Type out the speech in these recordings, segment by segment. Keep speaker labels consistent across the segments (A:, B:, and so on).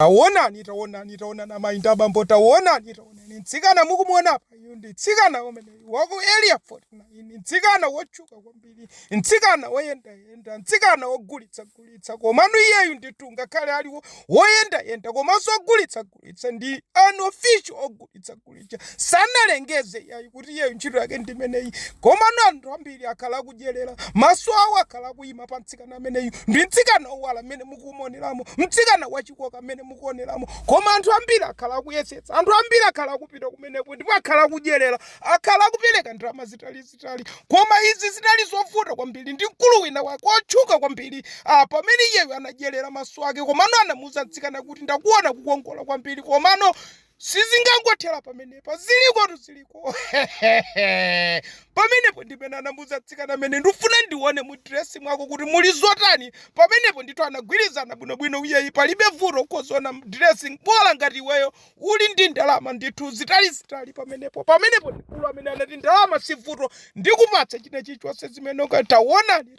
A: Taonani na mainda bambo taonani nitsikana mukumuona apa nditsikana omene wako area 49 nitsikana wochuka kwambiri nitsikana woyenda nitsikana wogulitsa komano iyeyu ndithu ngakhale aliwo woyenda komanso ogulitsa ndi unofficial ogulitsa sanalengeze yayi kuti iyeyu ntchito yake ndimeneyi komano anthu ambiri akhala kudyerera maso awo akhala kuyima pa mtsikana ameneyu ndi mtsikana owala amene mukumuoneramo mtsikana wachikoka amene mukuoneramo koma anthu ambiri akhala kuyesetsa anthu ambiri akhala kupita kumeneko ndipo akhala kudyerera akhala kupereka ndalama zitali koma izi zinali zovuta kwambiri ndi mkulu wina wake otchuka kwambiri pamene iyeyo anadyerera maso ake komano anamuwuza mtsikana kuti ndakuona kukongola kwambiri komano sizingangothera pamenepa ziliko pamenepo ndimene anamuwuza mtsikana amene ndifuna ndione mu dress mwako kuti muli zotani pamenepo ndithu anagwirizana bwinobwino iyeyi palibe vuto kuzoona dressing bola ngati iweyo uli ndi ndalama ndithu zitali pamenepo mkulu amene anati ndalama si vuto ndikupatsa chilichonse zimene taonani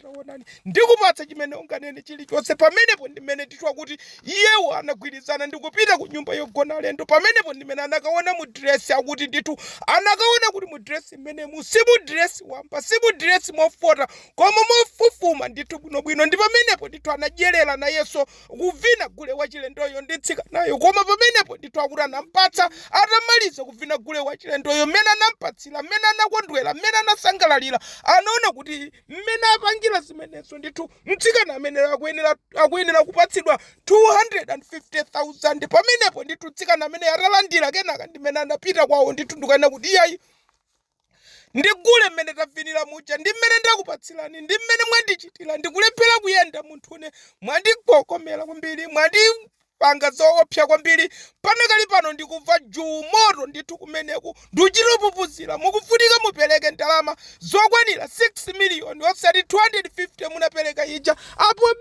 A: ndikupatsa chimene unganene chilichonse pamenepo ndimene titwa kuti iyewo anagwirizana ndikupita ku nyumba yogona alendo pamenepo ndimene anakaona mu dress akuti ndithu anakaona kuti mu dress imene musimu dress wamba simu dress mofota koma mofufuma ndithu bwinobwino ndi pamenepo ndithu anadyerera nayenso kuvina gule wachilendoyo nditsika nayo koma pamenepo ndithu akuti anampatsa atamaliza kuvina gule wachilendoyo mmene anampatsira mmene anakondwera mmene anasangalalira anaona kuti mmene apangira zimenezo ndithu mtsikana amene akuyenera kupatsidwa 250,000 pamenepo ndithu mtsikana amene atalandira kenaka ndimene anapita kwawo ndithu ndikuyenera kuti iyayi ndigule mmene tavinira muja ndi mmene ndakupatsirani ndi mmene mwandichitira ndikulephera kuyenda munthune mwandikokomera kwambiri mwandipanga zoopsa kwambiri panakali pano ndikubva moto ndithu kumeneku ndichitopupuzira mukufunika mupereke ndalama zokwanira 6 miliyoni osati 250 munapereka ija apo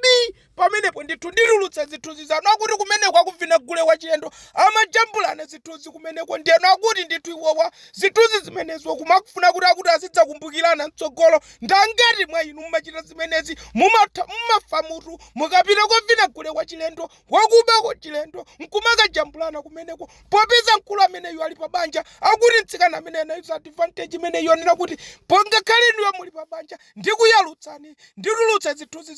A: pamenepo ndithu nditulutsa zithunzi zanu akuti kumeneko akuvina gule wachilendo amajambulana zithunzi kumeneko ndiyeno akuti ndithu iwowa zithunzi zimenezo kumakufuna kuti azidzakumbukirana mtsogolo ndangati mwa inu mumachita zimenezi mumafa mutu mukapita kovina gule wachilendo wakubako chilendo nkumakajambulana kumeneko popeza mkulu ameneyo ali pabanja akuti mtsikana amene anayuza advantage imeneyo nena kuti pongakhale inuyo muli pabanja ndikuyalutsani nditulutsa zithunzi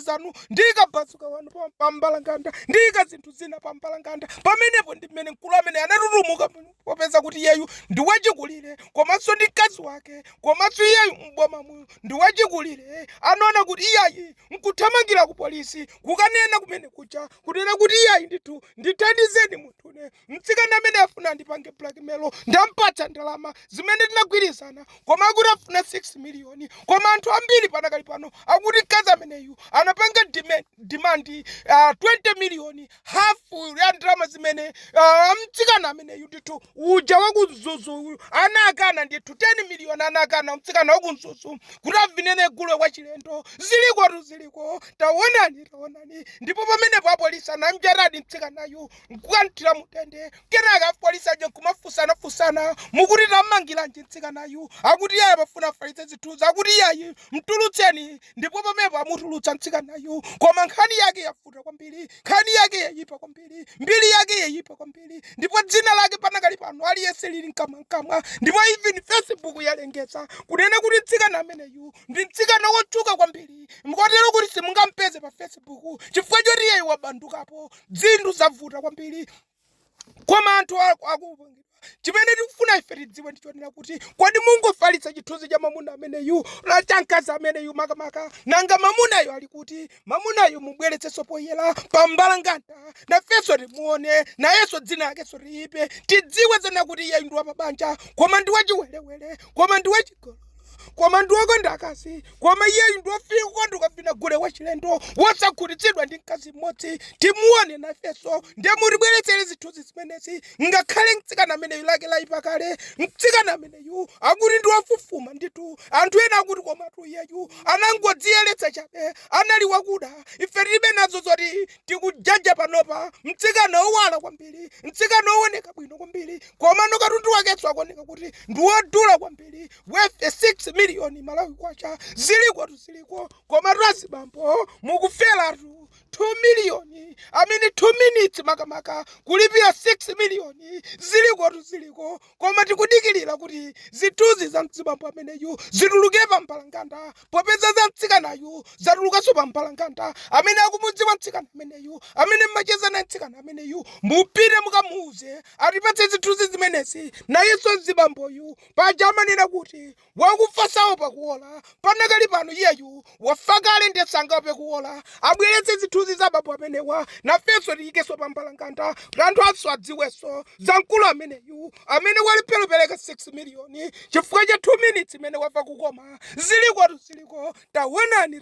A: zanu ndikabasuka wanu pambalanganda ndika zinthu zina pambalanganda pamenepo ndimene mkulu amene anatutumuka popeza kuti iyeyu ndi wachikulire komanso ndi mkazi wake komanso iyeyu mboma muyo ndi wachikulire anaona kuti iyayi nkuthamangira ku polisi kukanena kumene kucha kunena kuti iyayi ndithu ndithandizeni munthune mtsikana amene afuna andipange blackmail ndampatsa ndalama zimene tinagwirizana koma akuti afuna 6 miliyoni koma anthu ambiri panakali pano akuti mkazi ameneyu anapanga demand 20 miliyoni hafu ya ndalama zimene mtsikana ameneyu ndithu uja wakunzuzu anakana ndithu 10 miliyoni anakana mtsikana wakunzuzu kuti avinene gule wachilendo ziliko taonani ndipo pamenepo apolisi anamjaradi mtsikanayu nkukanthira mutende kenaka apolisi aje kumafusana mukuti tamangiranji mtsikanayu akuti iyayi pafuna afalitse zithunzi akuti iyayi mtulutseni ndipo pamenepo amutulutsa mtsikanayu koma nkhani yake yafuta kwambiri nkhani yake yayipa kwambiri mbiri yake yayipa kwambiri ndipo dzina lake panakali pano aliyense lili mkamwa ndipo even Facebook yalengeza kunena kuti mtsikana ameneyu ndi mtsikana wotchuka kwambiri mkotero kuti simungampeze pa Facebook chifukwa choti iyeyi wabandukapo zinthu zavuta kwambiri koma anthu akupangidwa chimene tikufuna ife tidziwe ndichonera kuti kodi mungofalitsa chithunzi cha mamuna ameneyu lachankazi ameneyu makamaka nanga mamunayo ali kuti mamunayo mubweretsenso poyera pambalanganda nafenso timuone nayenso dzina lakenso liyipe tidziwe zena kuti iyeyu ndi wapabanja koma ndi wachiwerewere koma ndi wachigololo koma ndiwokonda akazi koma iyeyu ndiwofika kondi ukavina gule wachilendo wosakhutitsidwa ndi mkazi mmodzi timuone nafenso ndiye mutibweretsere zithunzi zimenezi ngakhale mtsikana ameneyu lake layipa kale mtsikana ameneyu akuti ndiwafufuma ndithu anthu ena akuti komatu iyeyu anangodziyeretsa chabe anali wakuda ife tilibe nazo zoti tikujaja panopa mtsikana owala kwambiri mtsikana owoneka bwino kwambiri koma nokatundu wakenso akuoneka kuti ndiwodula kwambiri worth 6 miliyoni Malawi kwacha ziliko koma razibambo mukufera tu 2 million amene 2 minutes makamaka kulipira 6 million ziliko koma tikudikirira kuti zithunzi za mzibambo ameneyu zituluke pa mpalanganda popeza za mtsikanayu zatulukanso pa mpalanganda amene akumudziwa mtsikana ameneyu amene mmacheza na mtsikana ameneyu mupite mukamuuze atipatse zithunzi zimenezi nayenso mzibamboyu paja amanena kuti wakufasawo pakuola panakali pano iyeyu wafakale ndesanga kuola abweretse zithunzi za bambo amenewa nafenso tiyikeso pa mpalanganda anthu anso adziweso za mkulu ameneyu amene walipelopereka 6 million chifukwa cha 2 minutes imene wafa kukoma ziliko taonani.